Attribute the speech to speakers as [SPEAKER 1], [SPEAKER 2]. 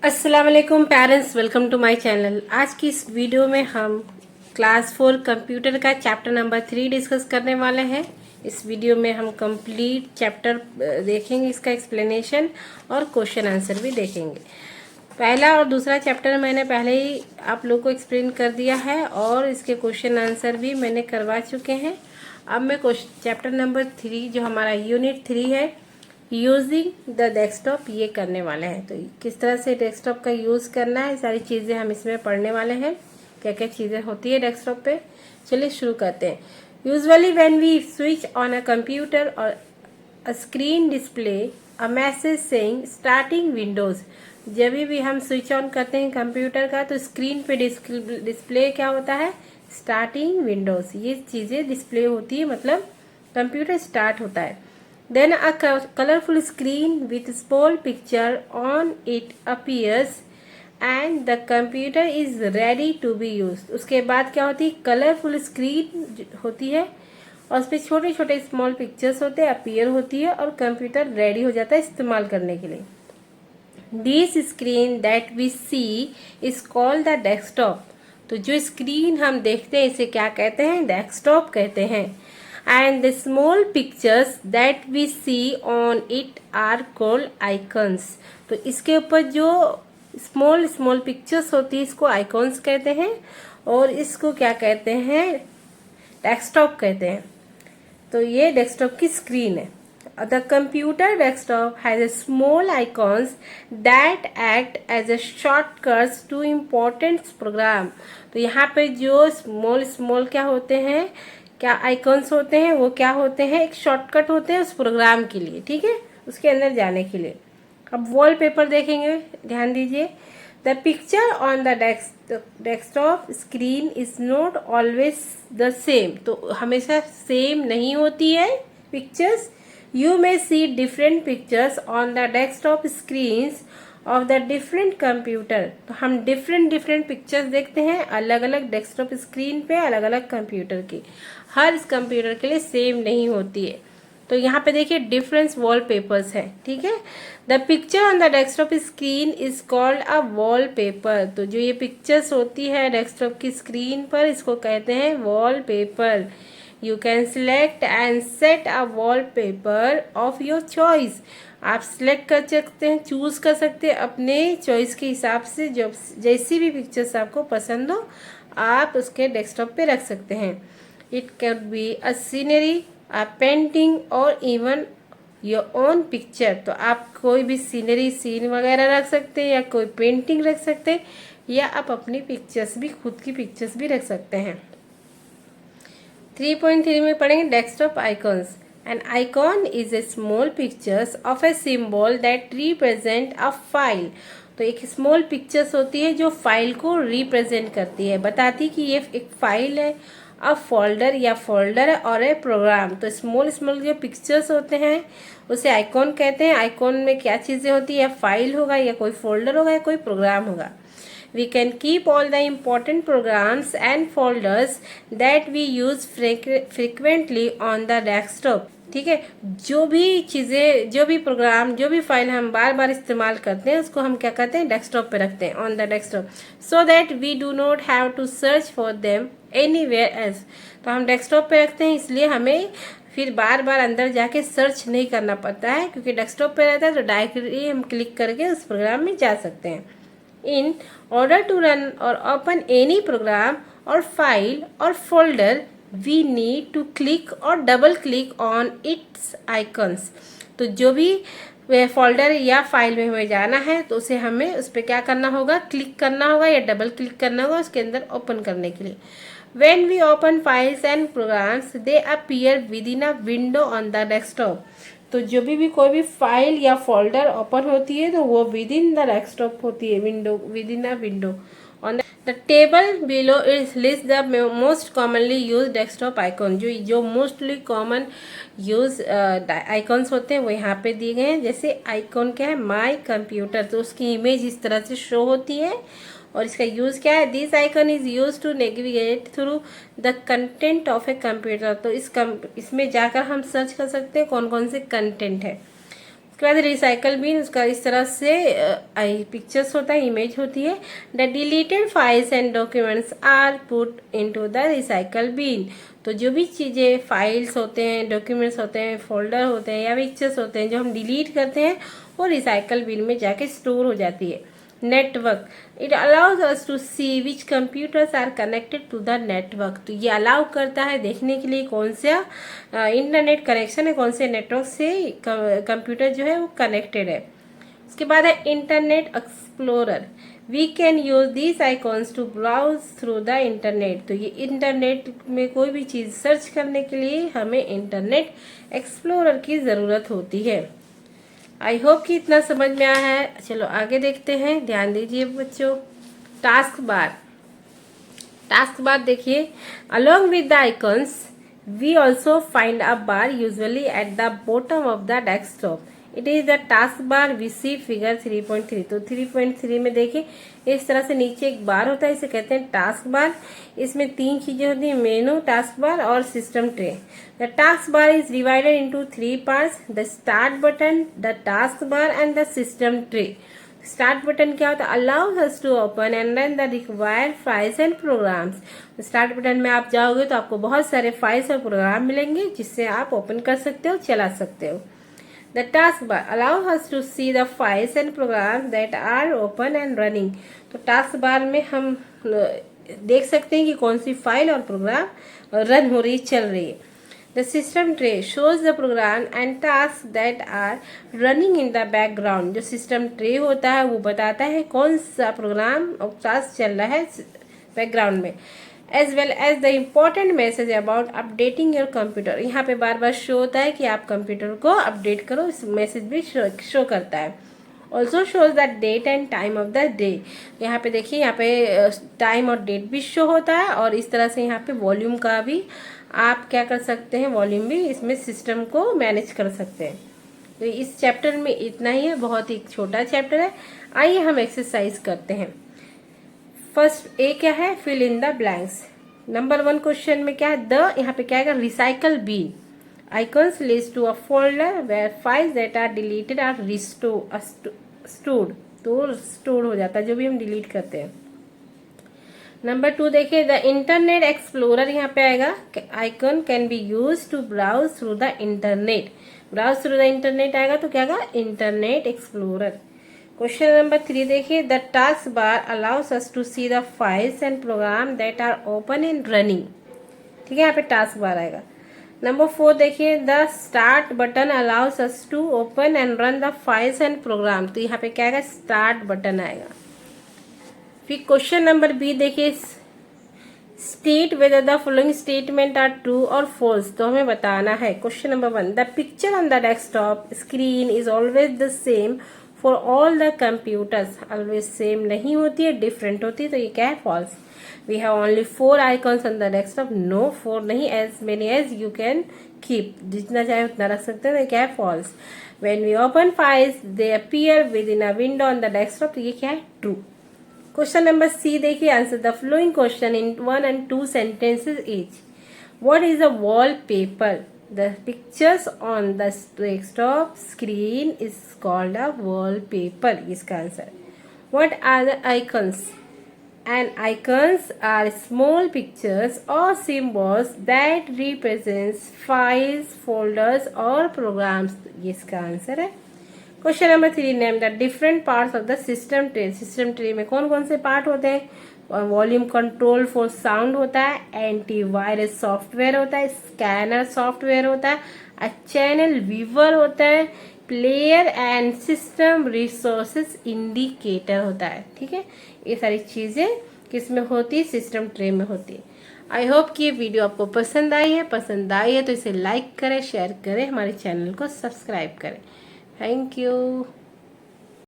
[SPEAKER 1] अस्सलाम वालेकुम parents, welcome to my channel. आज की इस वीडियो में हम क्लास 4 कंप्यूटर का चैप्टर नंबर 3 डिस्कस करने वाले हैं। इस वीडियो में हम कंप्लीट चैप्टर देखेंगे, इसका एक्सप्लेनेशन और क्वेश्चन आंसर भी देखेंगे। पहला और दूसरा चैप्टर मैंने पहले ही आप लोग को एक्सप्लेन कर दिया है और इसके क्वेश्चन आंसर भी मैंने करवा चुके हैं। अब मैं चैप्टर नंबर 3 जो हमारा यूनिट 3 है, यूजिंग द डेस्कटॉप, ये करने वाले हैं। तो किस तरह से डेस्कटॉप का यूज़ करना है, सारी चीज़ें हम इसमें पढ़ने वाले हैं। क्या क्या चीज़ें होती है डेस्कटॉप पे, चलिए शुरू करते हैं। Usually when we switch on a computer और a screen display a message saying starting Windows. जब भी हम स्विच ऑन करते हैं कंप्यूटर का तो स्क्रीन पे डिस्प्ले क्या होता है, स्टार्टिंग विंडोज़। ये चीज़ें डिस्प्ले होती है, मतलब कंप्यूटर स्टार्ट होता है। Then a colorful screen with small picture on it appears and the computer is ready to be used। उसके बाद क्या होती है, कलरफुल स्क्रीन होती है और उस पर छोटे छोटे स्मॉल पिक्चर्स होते हैं, अपीयर होती है और कंप्यूटर रेडी हो जाता है इस्तेमाल करने के लिए। This screen that we see is called the desktop. तो जो स्क्रीन हम देखते हैं इसे क्या कहते हैं, डेस्कटॉप कहते हैं। And the small pictures that we see on it are called icons। तो इसके ऊपर जो स्मॉल स्मॉल पिक्चर्स होती है इसको आइकॉन्स कहते हैं और इसको क्या कहते हैं, डेस्कटॉप कहते हैं। तो ये डेस्कटॉप की स्क्रीन है। The computer desktop has a small icons that act as a shortcuts to important program. तो यहाँ पे जो स्मॉल स्मॉल क्या होते हैं, क्या आइकॉन्स होते हैं, वो क्या होते हैं, एक शॉर्टकट होते हैं उस प्रोग्राम के लिए, ठीक है, उसके अंदर जाने के लिए। अब वॉलपेपर देखेंगे, ध्यान दीजिए। The picture on the desktop screen is not always the same. तो हमेशा सेम नहीं होती है pictures. You may see different pictures on the desktop screens of the different computer. तो हम डिफरेंट डिफरेंट पिक्चर्स देखते हैं अलग अलग डेस्कटॉप स्क्रीन पे, अलग अलग कंप्यूटर की। हर इस कंप्यूटर के लिए सेम नहीं होती है। तो यहाँ पे देखिए डिफरेंस वॉलपेपर्स है, ठीक है। The picture on the desktop screen is called a wallpaper. तो जो ये पिक्चर्स होती है डेस्कटॉप की स्क्रीन पर, इसको कहते हैं wallpaper. You can select and set a wallpaper of your choice. आप सिलेक्ट कर सकते हैं, चूज कर सकते हैं अपने चॉइस के हिसाब से। जो जैसी भी पिक्चर्स आपको पसंद हो आप उसके डेस्कटॉप पे रख सकते हैं। It can be a scenery, a painting और इवन योर ओन पिक्चर। तो आप कोई भी सीनरी, सीन वगैरह रख सकते हैं या कोई पेंटिंग रख सकते हैं या आप अपनी पिक्चर्स भी, खुद की पिक्चर्स भी रख सकते हैं। 3.3 में पढ़ेंगे desktop icons. An icon is a small pictures of a symbol that represent a file। तो एक स्मॉल पिक्चर्स होती है जो फाइल को रिप्रेजेंट करती है, बताती कि ये एक फाइल है, अ फोल्डर या फोल्डर और ए प्रोग्राम। तो स्मॉल स्मॉल जो पिक्चर्स होते हैं उसे आइकॉन कहते हैं। आइकॉन में क्या चीज़ें होती है, या फाइल होगा या कोई फोल्डर होगा या कोई प्रोग्राम होगा। We can keep all the important programs and folders that we use frequently on the desktop। ठीक है, जो भी चीज़ें, जो भी प्रोग्राम, जो भी फाइल हम बार बार इस्तेमाल करते हैं उसको हम क्या कहते हैं, डेस्कटॉप पे रखते हैं, on the desktop, so that we do not have to search for them anywhere else. तो हम डेस्कटॉप पे रखते हैं इसलिए हमें फिर बार बार अंदर जाके सर्च नहीं करना पड़ता है, क्योंकि डेस्कटॉप पे रहता है तो डायरेक्टली हम क्लिक करके उस प्रोग्राम में जा सकते हैं। In order to run or open any program or file or folder, we need to click or double click on its icons। तो जो भी फोल्डर या फाइल में हमें जाना है तो उसे हमें उस पर क्या करना होगा, क्लिक करना होगा या डबल क्लिक करना होगा उसके अंदर ओपन करने के लिए। When we open files and programs, they appear within a window on the desktop। तो जो भी कोई भी फाइल या फोल्डर ओपन होती है तो वो विद इन द डेस्कटॉप होती है, window, with in a window. On the table below is list the most commonly use desktop icon. जो मोस्टली कॉमन यूज आइकॉन्स होते हैं वो यहाँ पे दिए गए हैं। जैसे आइकॉन क्या है, माई कंप्यूटर, तो उसकी इमेज इस तरह से शो होती है और इसका यूज़ क्या है, this icon is use to navigate through the content of a computer. तो इसमें जाकर हम सर्च कर सकते हैं कौन कौन से कंटेंट है। उसके बाद रिसाइकल बिन, उसका इस तरह से पिक्चर्स होता है, इमेज होती है। The deleted files and documents are put into the recycle bin. तो जो भी चीज़ें, फाइल्स होते हैं, डॉक्यूमेंट्स होते हैं, फोल्डर होते हैं या पिक्चर्स होते हैं जो हम डिलीट करते हैं, वो रिसाइकल बिन में जाके स्टोर हो जाती है। Network, it allows us to see which computers are connected to the network. तो ये अलाउ करता है देखने के लिए कौन सा इंटरनेट कनेक्शन है, कौन से नेटवर्क से कंप्यूटर जो है वो कनेक्टेड है। उसके बाद है internet explorer. We can use this icons to browse through the internet. तो ये इंटरनेट में कोई भी चीज़ सर्च करने के लिए हमें इंटरनेट एक्सप्लोरर की ज़रूरत होती है। आई होप कि इतना समझ में आया है। चलो आगे देखते हैं, ध्यान दीजिए बच्चों। टास्क बार, टास्क बार देखिए, along with the icons we also find a bar usually at the bottom of the desktop. It is the task bar we see figure 3.3। तो 3.3 में देखिए इस तरह से नीचे एक बार होता है, इसे कहते हैं टास्क बार। इसमें 3 चीजें होती हैं, मेनू, टास्क बार और system tray. The task bar is divided into 3 parts, the start button, the task bar and the system tray. Start button क्या होता है? Allows us to open and run the required files and programs. Start button में आप जाओगे तो आपको बहुत सारे फाइल्स और प्रोग्राम मिलेंगे जिससे आप ओपन कर सकते हो, चला सकते हो। The taskbar allows us to see the files and programs that are open and running। तो टास्क बार में हम देख सकते हैं कि कौन सी फाइल और प्रोग्राम रन हो रही, चल रही है। The system tray shows the program and tasks that are running in the background। जो सिस्टम ट्रे होता है वो बताता है कौन सा प्रोग्राम और टास्क चल रहा है बैकग्राउंड में। As well as the important message about updating your computer. यहाँ पे बार बार शो होता है कि आप कंप्यूटर को अपडेट करो, इस मैसेज भी शो करता है। Also shows the date and time of the day. यहाँ पे देखिए, यहाँ पे टाइम और डेट भी शो होता है और इस तरह से यहाँ पे वॉल्यूम का भी आप क्या कर सकते हैं, वॉल्यूम भी इसमें सिस्टम को मैनेज कर सकते हैं। तो इस चैप्टर में इतना ही है, बहुत ही छोटा चैप्टर है। आइए हम एक्सरसाइज करते हैं। फर्स्ट ए क्या है? Fill in the blanks. Number 1 question में क्या है? द, यहाँ पे क्या है? Recycle bin icons list to a folder where files that are deleted are stored. तो स्टोर हो जाता है जो भी हम डिलीट करते हैं। नंबर 2 देखिए, द इंटरनेट एक्सप्लोरर यहाँ पे आएगा। Icon can be use to browse through the internet. Browse through the internet आएगा तो क्या आएगा? Internet explorer. क्वेश्चन नंबर 3 देखिए, the task bar allows us to see the files and program that are open and running. ठीक है, यहाँ पे task bar आएगा। नंबर 4 देखिए, the start button allows us to open and run the files and program. तो यहाँ पे क्या आएगा? स्टार्ट बटन आएगा। फिर क्वेश्चन नंबर बी देखिए, state whether the following statement are true और फॉल्स। तो हमें बताना है। Question number 1, the picture on the desktop screen is always the same for all the computers. Always same नहीं होती है, डिफरेंट होती है। तो ये क्या है? False. We have only 4 icons on the desktop. No, 4 नहीं, as many as you can keep, जितना चाहे उतना रख सकते हैं। तो क्या है? False. When we open files they appear within a window on the desktop. तो ये क्या है? ट्रू। क्वेश्चन नंबर सी देखिए, answer the following question in 1 and 2 sentences each। What is a wallpaper? The pictures on the desktop screen is called a wallpaper। इसका answer. What are the icons? And icons are small pictures or symbols that represents files, folders और programs। ये इसका answer है। Question number 3, name the different parts of the system tray. System tray में कौन कौन से part होते हैं? वॉल्यूम कंट्रोल फॉर साउंड होता है, एंटीवायरस सॉफ्टवेयर होता है, स्कैनर सॉफ्टवेयर होता है, चैनल वीवर होता है, player and system resources indicator होता है। ठीक है, ये सारी चीजें किसमें होती है? सिस्टम ट्रे में होती है। आई होप कि ये वीडियो आपको पसंद आई है। पसंद आई है तो इसे लाइक करें, शेयर करें, हमारे चैनल को सब्सक्राइब करें। Thank you.